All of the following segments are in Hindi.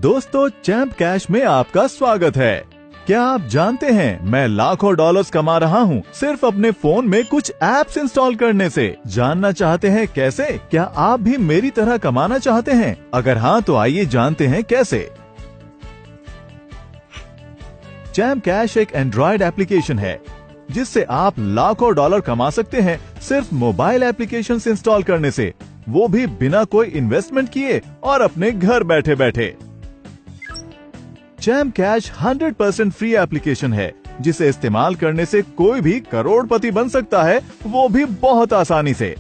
दोस्तों, चैम्प कैश में आपका स्वागत है। क्या आप जानते हैं मैं लाखों डॉलर्स कमा रहा हूँ सिर्फ अपने फोन में कुछ एप्स इंस्टॉल करने से। जानना चाहते हैं कैसे? क्या आप भी मेरी तरह कमाना चाहते हैं? अगर हाँ तो आइए जानते हैं कैसे। चैम्प कैश एक एंड्रॉइड एप्लीकेशन है जिससे आप लाखों डॉलर कमा सकते हैं सिर्फ मोबाइल एप्लीकेशन इंस्टॉल करने से, वो भी बिना कोई इन्वेस्टमेंट किए और अपने घर बैठे बैठे। चैम्प कैश 100% फ्री एप्लीकेशन है जिसे इस्तेमाल करने से कोई भी करोड़पति बन सकता है, वो भी बहुत आसानी से।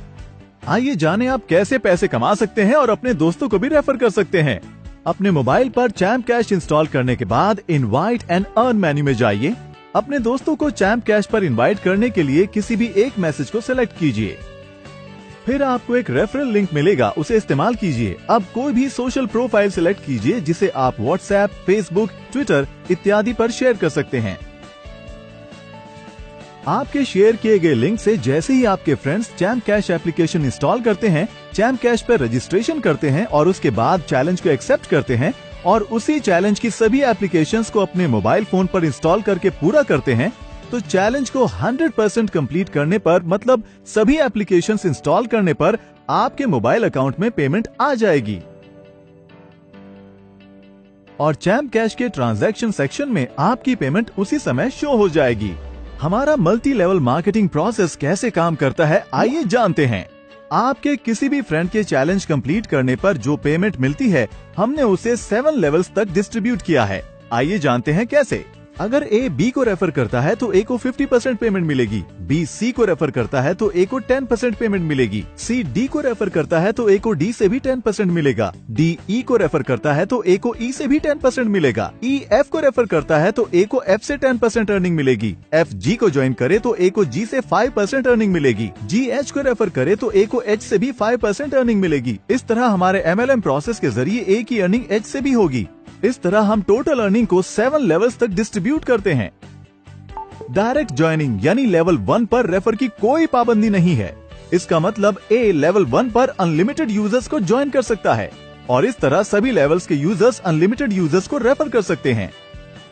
आइए जानें आप कैसे पैसे कमा सकते हैं और अपने दोस्तों को भी रेफर कर सकते हैं। अपने मोबाइल पर चैम्प कैश इंस्टॉल करने के बाद इनवाइट एंड अर्न मेन्यू में जाइए। अपने दोस्तों को चैम्प कैश पर इनवाइट करने के लिए किसी भी एक मैसेज को सिलेक्ट कीजिए। फिर आपको एक रेफरल लिंक मिलेगा, उसे इस्तेमाल कीजिए। अब कोई भी सोशल प्रोफाइल सिलेक्ट कीजिए जिसे आप व्हाट्सएप, फेसबुक, ट्विटर इत्यादि पर शेयर कर सकते हैं। आपके शेयर किए गए लिंक से जैसे ही आपके friends champ cash application install करते हैं, चैम्प कैश पर रजिस्ट्रेशन करते हैं और उसके बाद चैलेंज को एक्सेप्ट करते हैं और उसी चैलेंज की सभी एप्लीकेशंस को अपने मोबाइल फोन पर इंस्टॉल करके पूरा करते हैं, तो चैलेंज को 100% कंप्लीट करने पर, मतलब सभी एप्लीकेशंस इंस्टॉल करने पर आपके मोबाइल अकाउंट में पेमेंट आ जाएगी। और चैम्प कैश के ट्रांजैक्शन सेक्शन में आपकी पेमेंट उसी समय शो हो जाएगी। हमारा मल्टी लेवल मार्केटिंग प्रोसेस कैसे काम करता है, आइए जानते हैं। आपके किसी भी फ्रेंड के चैलेंज कंप्लीट करने पर जो पेमेंट मिलती है, हमने उसे 7 लेवल्स तक डिस्ट्रीब्यूट किया है। आइए जानते हैं कैसे। अगर ए बी को रेफर करता है तो ए को 50% पेमेंट मिलेगी, बी सी को रेफर करता है तो ए को 10% पेमेंट मिलेगी, सी डी को रेफर करता है तो ए को डी से भी 10% मिलेगा, डी ई को रेफर करता है तो ए को ई से भी 10% मिलेगा, ई एफ को रेफर करता है तो ए को एफ से 10% अर्निंग मिलेगी, एफ जी को ज्वाइन करे तो ए को जी से 5% अर्निंग मिलेगी, जी एच को रेफर करे तो ए को एच से भी 5% अर्निंग मिलेगी। इस तरह हमारे MLM प्रोसेस के जरिए ए की अर्निंग एच से भी होगी। इस तरह हम टोटल अर्निंग को 7 लेवल्स तक डिस्ट्रीब्यूट करते हैं। डायरेक्ट ज्वाइनिंग यानी लेवल 1 पर रेफर की कोई पाबंदी नहीं है। इसका मतलब ए लेवल 1 पर अनलिमिटेड यूजर्स को ज्वाइन कर सकता है और इस तरह सभी लेवल्स के यूजर्स अनलिमिटेड यूजर्स को रेफर कर सकते हैं।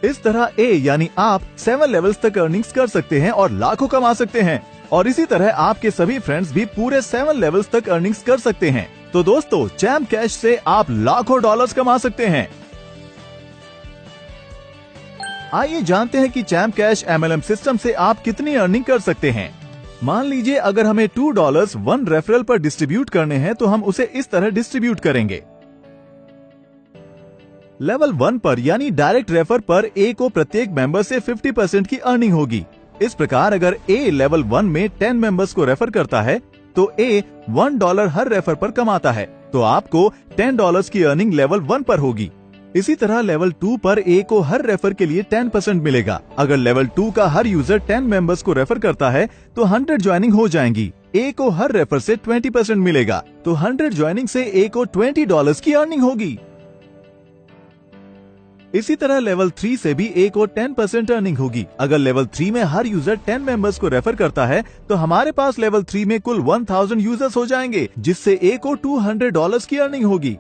इस तरह ए यानी आप 7 लेवल्स तक अर्निंग्स कर सकते हैं और लाखों कमा सकते हैं। और इसी तरह आपके सभी फ्रेंड्स भी पूरे 7 लेवल्स तक अर्निंग्स कर सकते हैं। तो दोस्तों, चैम्प कैश से आप लाखों डॉलर्स कमा सकते हैं। आइए जानते हैं कि चैम्प कैश MLM सिस्टम से आप कितनी अर्निंग कर सकते हैं। मान लीजिए अगर हमें $2 1 रेफरल पर डिस्ट्रीब्यूट करने हैं तो हम उसे इस तरह डिस्ट्रीब्यूट करेंगे। लेवल 1 पर यानी डायरेक्ट रेफर पर ए को प्रत्येक मेंबर से 50% की अर्निंग होगी। इस प्रकार अगर ए लेवल 1 में 10 मेंबर्स को रेफर करता है तो ए $1 हर रेफर पर कमाता है, तो आपको $10 की अर्निंग लेवल 1 पर होगी। इसी तरह लेवल 2 पर ए को हर रेफर के लिए 10% मिलेगा। अगर लेवल 2 का हर यूजर 10 मेंबर्स को रेफर करता है तो 100 ज्वाइनिंग हो जाएंगी। ए को हर रेफर से 20% मिलेगा, तो 100 ज्वाइनिंग से ए को $20 की अर्निंग होगी। इसी तरह लेवल 3 से भी ए को 10% अर्निंग होगी। अगर लेवल 3 में हर यूजर 10 मेंबर्स को रेफर करता है तो हमारे पास लेवल 3 में कुल 1000 यूजर्स हो जाएंगे, जिससे ए को $200 की अर्निंग होगी।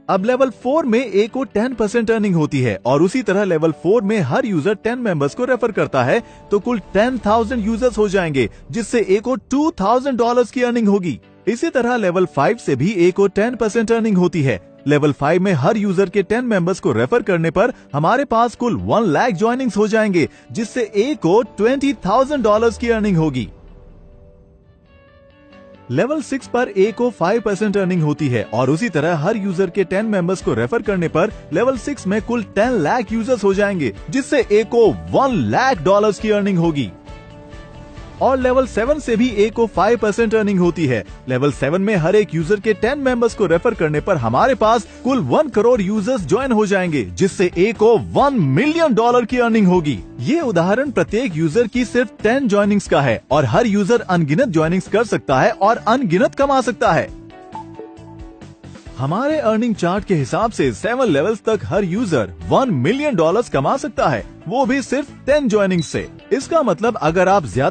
अब लेवल 4 में ए को 10% अर्निंग होती है और उसी तरह लेवल 4 में हर यूजर 10 मेंबर्स को रेफर करता है तो कुल 10,000 यूजर्स हो जाएंगे, जिससे ए को $2,000 की अर्निंग होगी। इसी तरह लेवल 5 से भी ए को 10% अर्निंग होती है। लेवल 5 में हर यूजर के 10 मेंबर्स को रेफर करने पर हमारे पास कुल 1 लाख ज्वाइनिंग्स हो जाएंगे, जिससे ए को $20,000 की अर्निंग होगी। लेवल 6 पर ए को 5% अर्निंग होती है और उसी तरह हर यूजर के 10 मेंबर्स को रेफर करने पर लेवल 6 में कुल 10 लाख यूजर्स हो जाएंगे, जिससे ए को $1 लाख की अर्निंग होगी। और लेवल 7 से भी ए को 5% अर्निंग होती है। लेवल 7 में हर एक यूजर के 10 मेंबर्स को रेफर करने पर हमारे पास कुल 1 करोड़ यूजर्स ज्वाइन हो जाएंगे, जिससे ए को $1 मिलियन की अर्निंग होगी। ये उदाहरण प्रत्येक यूजर की सिर्फ 10 ज्वाइनिंग्स का है और हर यूजर अनगिनत ज्वाइनिंग्स कर सकता है और अनगिनत कमा सकता है। हमारे अर्निंग चार्ट के हिसाब से 7 लेवल्स तक हर यूजर $1 मिलियन कमा सकता है, वो भी सिर्फ 10 ज्वाइनिंग से। इसका मतलब अगर आप ज्यादा